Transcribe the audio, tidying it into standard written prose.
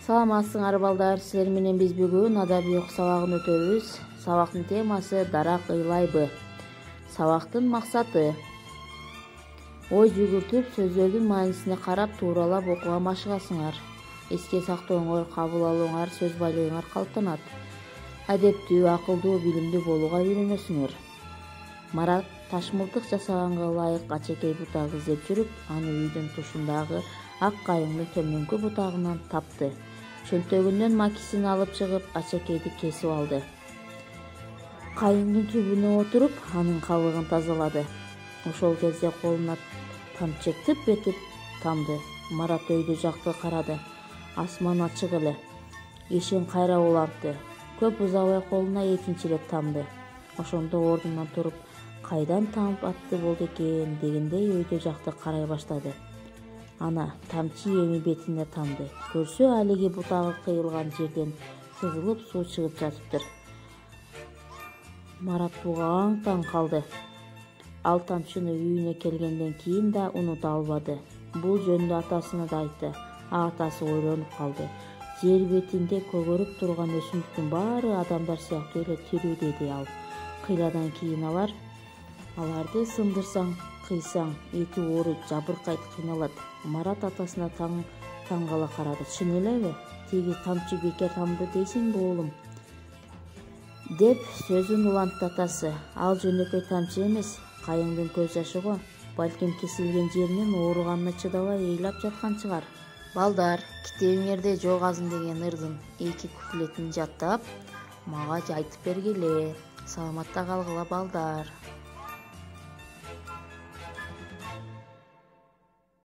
Саламатсыңар балдар, силер менен биз бүгүн адабий окуу сабагын өтөбүз. Сабактын темасы дарак ыйлайбы. Сабактын максаты: ой жүгүртүп, сөздөрдүн маанисине карап тууралап окууга машыгасыңар. Эске сактооңор, кабыл алууңар, сөз байлыгыңар калыптанат. Адептүү, акылдуу, билимдүү болууга үйрөнөсүңөр. Марат ташмылтык жасаганга ылайык ачекей бутак издеп жүрүп, аны үйдүн тушундагы ак кайыңдын төмөнкү бутагынан тапты. Чөнтөгүнөн макисин алып чыгып, ачекейди кесип алды. Кайыңдын түбүнө отуруп, анын кабыгын тазалады. Ошол кезде колуна тамчы тып этип тамды. Марат өйдө жакты карады. Асман ачык эле. Ишин кайра улантты. Көп узабай колуна экинчи ирет тамды. Ошондо ордунан туруп, кайдан тамып атты болду экен дегендей өйдө жакты карай баштады. Ана тамчы эми бетине тамды. Көрсө, алиги бутагы кыйылган жерден сызылып суу чыгып жатыптыр. Марат буга аң-таң калды. Ал тамчыны үйүнө келгенден кийин да унута албады. Бул жөнүндө атасына да айтты. Атасы ойлонуп калды. Жер бетинде көгөрүп турган өсүмдүктүн баары адамдар сыяктуу эле тирүү, деди ал. Кыйладан кийин аларды сындырсаң, кыйсаң, эти оору жабыркайт, кыйналат. Марат атасына таң кала карады. Чын элеби? Тиги тамчы бекер тамды дейсиңби, уулум? Деп сөзүн улантты атасы. Ал жөнөкөй тамчы эмес, кайыңдын көз жашы го. Балким кесилген жеринин ооруганына чыдабай ыйлап жаткан чыгар. Балдар, китебиңерде жок азым деген ырдын 2 куплетин жаттап, мага айтып бергиле. Саламатта калгыла балдар.